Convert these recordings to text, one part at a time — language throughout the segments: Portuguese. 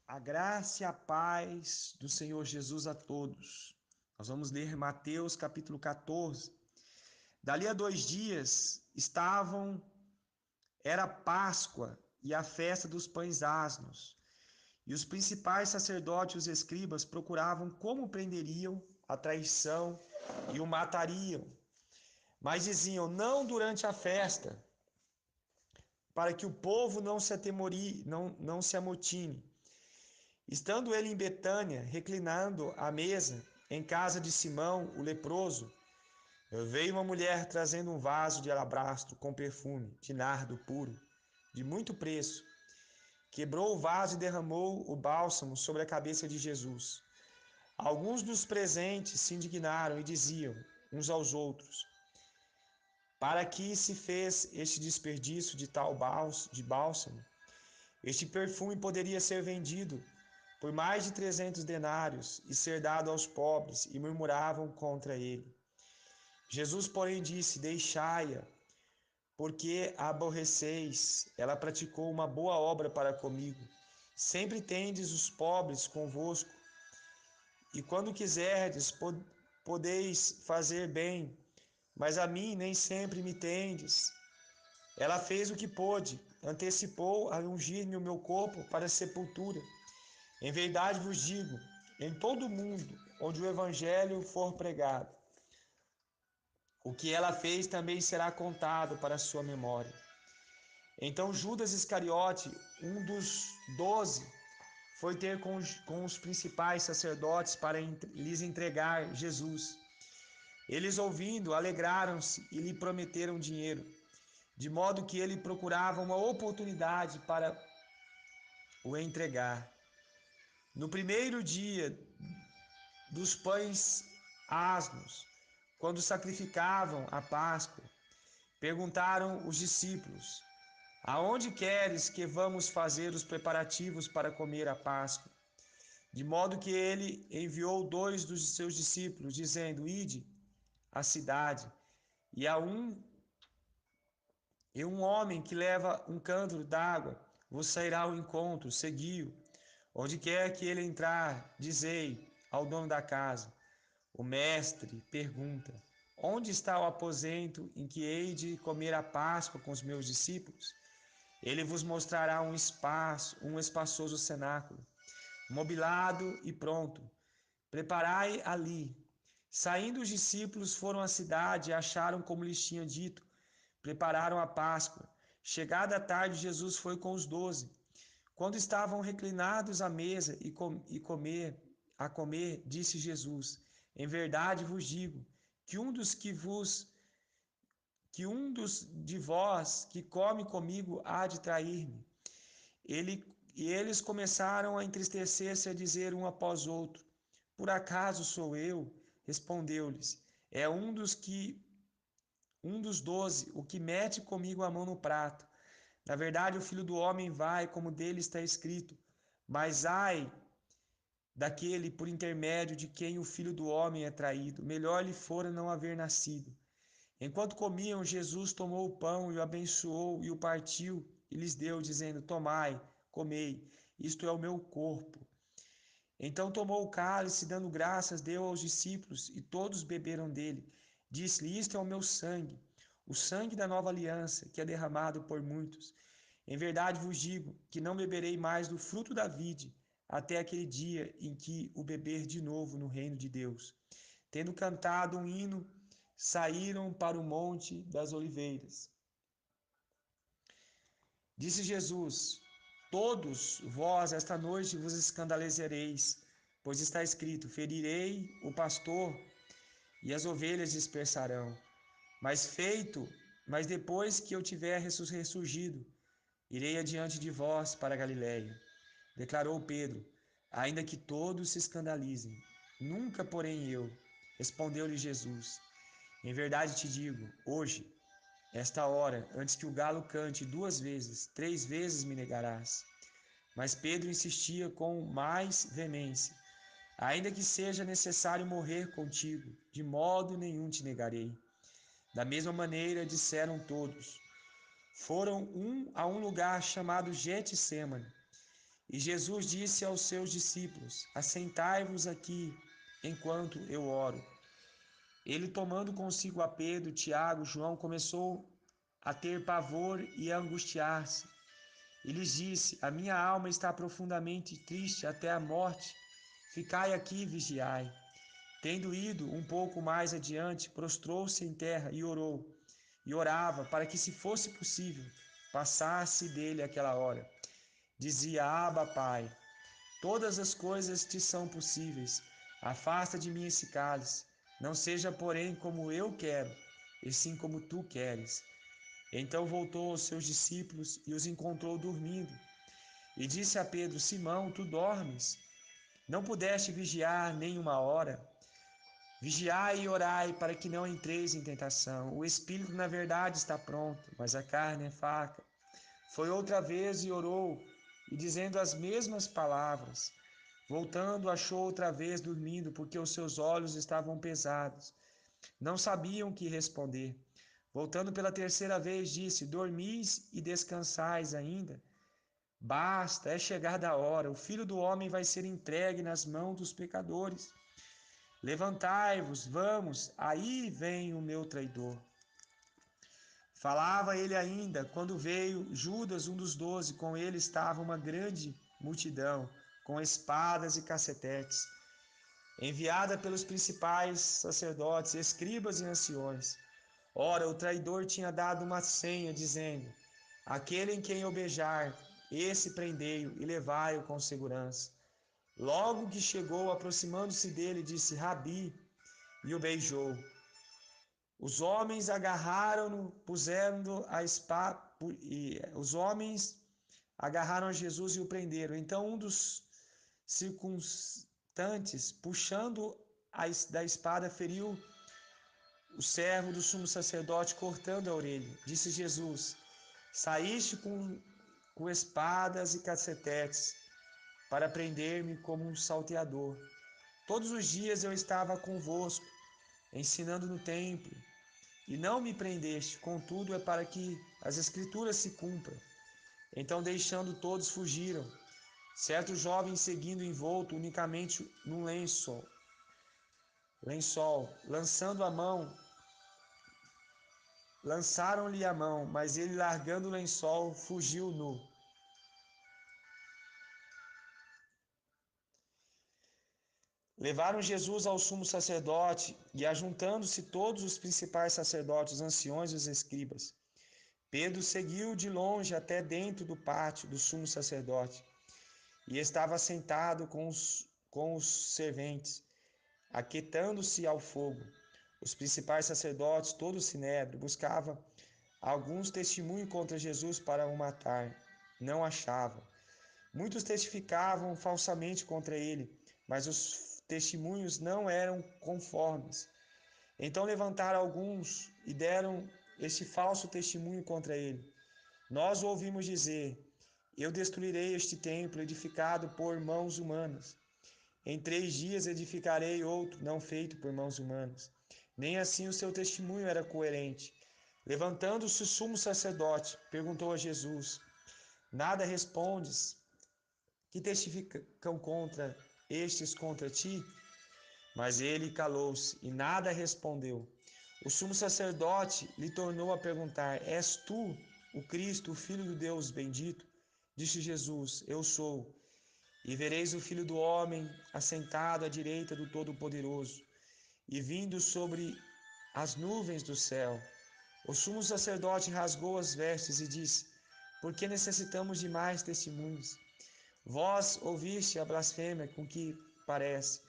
A graça e a paz do Senhor Jesus a todos. Nós vamos ler Mateus capítulo 14. Dali a 2 dias era Páscoa e a festa dos pães asmos. E os principais sacerdotes e os escribas procuravam como prenderiam a traição e o matariam. Mas diziam, não durante a festa, para que o povo não se amotine. Estando ele em Betânia, reclinando à mesa, em casa de Simão, o leproso, veio uma mulher trazendo um vaso de alabastro com perfume, de nardo puro, de muito preço. Quebrou o vaso e derramou o bálsamo sobre a cabeça de Jesus. Alguns dos presentes se indignaram e diziam uns aos outros: para que se fez este desperdício de tal bálsamo? Este perfume poderia ser vendido por mais de 300 denários e ser dado aos pobres, e murmuravam contra ele. Jesus, porém, disse: deixai-a, porque a aborreceis. Ela praticou uma boa obra para comigo. Sempre tendes os pobres convosco, e quando quiserdes, podeis fazer bem, mas a mim nem sempre me tendes. Ela fez o que pôde, antecipou a ungir-me o meu corpo para a sepultura. Em verdade vos digo, em todo o mundo onde o evangelho for pregado, o que ela fez também será contado para a sua memória. Então Judas Iscariote, um dos 12, foi ter com os principais sacerdotes para lhes entregar Jesus. Eles, ouvindo, alegraram-se e lhe prometeram dinheiro, de modo que ele procurava uma oportunidade para o entregar. No primeiro dia dos pães asmos, quando sacrificavam a Páscoa, perguntaram os discípulos: aonde queres que vamos fazer os preparativos para comer a Páscoa? De modo que ele enviou 2 dos seus discípulos, dizendo: ide à cidade, e um homem que leva um cântaro d'água vos sairá ao encontro, segui-o. Onde quer que ele entrar, dizei ao dono da casa: o mestre pergunta: onde está o aposento em que hei de comer a Páscoa com os meus discípulos? Ele vos mostrará um espaçoso cenáculo, mobilado e pronto. Preparai ali. Saindo os discípulos, foram à cidade e acharam como lhes tinha dito. Prepararam a Páscoa. Chegada a tarde, Jesus foi com os 12. Quando estavam reclinados à mesa a comer, disse Jesus: em verdade vos digo que um dos de vós que come comigo há de trair-me. Eles começaram a entristecer-se, a dizer um após outro: por acaso sou eu? Respondeu-lhes: é um dos 12, o que mete comigo a mão no prato. Na verdade, o Filho do Homem vai, como dele está escrito, mas ai daquele por intermédio de quem o Filho do Homem é traído. Melhor lhe fora não haver nascido. Enquanto comiam, Jesus tomou o pão e o abençoou e o partiu e lhes deu, dizendo: tomai, comei, isto é o meu corpo. Então tomou o cálice, dando graças, deu aos discípulos, e todos beberam dele. Disse-lhe: isto é o meu sangue, o sangue da nova aliança, que é derramado por muitos. Em verdade vos digo que não beberei mais do fruto da vide, até aquele dia em que o beber de novo no reino de Deus. Tendo cantado um hino, saíram para o monte das oliveiras. Disse Jesus: todos vós esta noite vos escandalizareis, pois está escrito: ferirei o pastor e as ovelhas dispersarão. Mas depois que eu tiver ressurgido, irei adiante de vós para a Galiléia. Declarou Pedro: ainda que todos se escandalizem, nunca porém eu. Respondeu-lhe Jesus: em verdade te digo, hoje, esta hora, antes que o galo cante 2 vezes, 3 vezes me negarás. Mas Pedro insistia com mais veemência: ainda que seja necessário morrer contigo, de modo nenhum te negarei. Da mesma maneira disseram todos. Foram a um lugar chamado Getsêmani, E Jesus disse aos seus discípulos: Assentai-vos aqui, enquanto eu oro. Ele, tomando consigo a Pedro, Tiago, João, começou a ter pavor e a angustiar-se. E lhes disse: A minha alma está profundamente triste até a morte. Ficai aqui e vigiai. Tendo ido um pouco mais adiante, prostrou-se em terra e orou. E orava para que, se fosse possível, passasse dele aquela hora. Dizia: Abba, Pai, todas as coisas te são possíveis. Afasta de mim esse cálice. Não seja, porém, como eu quero, e sim como tu queres. Então voltou aos seus discípulos e os encontrou dormindo. E disse a Pedro: Simão, tu dormes? Não pudeste vigiar nem uma hora? Vigiai e orai para que não entreis em tentação. O espírito, na verdade, está pronto, mas a carne é fraca. Foi outra vez e orou, e dizendo as mesmas palavras. Voltando, achou outra vez dormindo, porque os seus olhos estavam pesados. Não sabiam o que responder. Voltando pela terceira vez, disse: Dormis e descansais ainda? Basta, é chegada a hora. O Filho do Homem vai ser entregue nas mãos dos pecadores. Levantai-vos, vamos, aí vem o meu traidor. Falava ele ainda, quando veio Judas, um dos 12, com ele estava uma grande multidão, com espadas e cacetetes, enviada pelos principais sacerdotes, escribas e anciões. Ora, o traidor tinha dado uma senha, dizendo: Aquele em quem eu beijar, esse prendei-o e levai-o com segurança. Logo que chegou, aproximando-se dele, disse: Rabi, e o beijou. Os homens agarraram-no, puseram a espada, e os homens agarraram Jesus e o prenderam. Então um dos circunstantes, puxando da espada, feriu o servo do sumo sacerdote, cortando a orelha. Disse Jesus: Saíste com espadas e cacetetes para prender-me como um salteador. Todos os dias eu estava convosco, ensinando no templo, e não me prendeste, contudo é para que as escrituras se cumpram. Então, deixando todos, fugiram. Certo jovem, seguindo envolto unicamente num lençol, lançaram-lhe a mão, mas ele, largando o lençol, fugiu nu. Levaram Jesus ao sumo sacerdote, e ajuntando-se todos os principais sacerdotes, os anciões e os escribas, Pedro seguiu de longe até dentro do pátio do sumo sacerdote, e estava sentado com os serventes, aquietando-se ao fogo. Os principais sacerdotes, todo o sinédrio, buscavam alguns testemunhos contra Jesus para o matar. Não achavam. Muitos testificavam falsamente contra ele, mas os testemunhos não eram conformes. Então levantaram alguns e deram este falso testemunho contra ele. Nós o ouvimos dizer: Eu destruirei este templo edificado por mãos humanas. Em 3 dias edificarei outro, não feito por mãos humanas. Nem assim o seu testemunho era coerente. Levantando-se o sumo sacerdote, perguntou a Jesus: Nada respondes? Que testificam contra estes contra ti? Mas ele calou-se e nada respondeu. O sumo sacerdote lhe tornou a perguntar: És tu o Cristo, o Filho do Deus bendito? Disse Jesus: Eu sou. E vereis o Filho do Homem assentado à direita do Todo-Poderoso e vindo sobre as nuvens do céu. O sumo sacerdote rasgou as vestes e disse: Por que necessitamos de mais testemunhos? Vós ouviste a blasfêmia com que parece.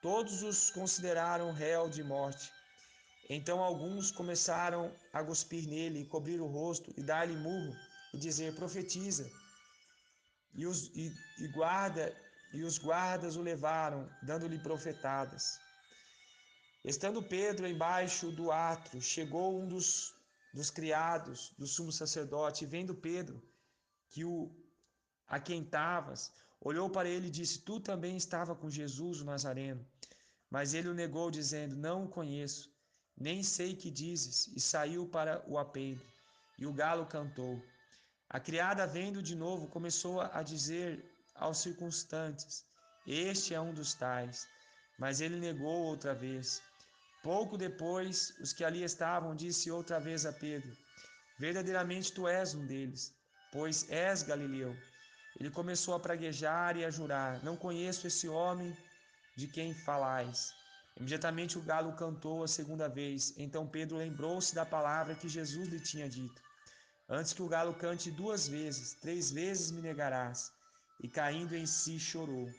Todos os consideraram réu de morte. Então alguns começaram a cuspir nele, e cobrir o rosto, e dar-lhe murro, e dizer: Profetiza. E os guardas o levaram, dando-lhe profetadas. Estando Pedro embaixo do átrio, chegou um dos criados do sumo sacerdote, e vendo Pedro, que o aquentavas, olhou para ele e disse: Tu também estava com Jesus o Nazareno. Mas ele o negou, dizendo: Não o conheço, nem sei que dizes. E saiu para o apeido. E o galo cantou. A criada, vendo de novo, começou a dizer aos circunstantes: este é um dos tais. Mas ele negou outra vez. Pouco depois, os que ali estavam disse outra vez a Pedro: verdadeiramente tu és um deles, pois és galileu. Ele começou a praguejar e a jurar: não conheço esse homem de quem falais. Imediatamente o galo cantou a segunda vez. Então Pedro lembrou-se da palavra que Jesus lhe tinha dito: antes que o galo cante 2 vezes, 3 vezes me negarás. E caindo em si chorou.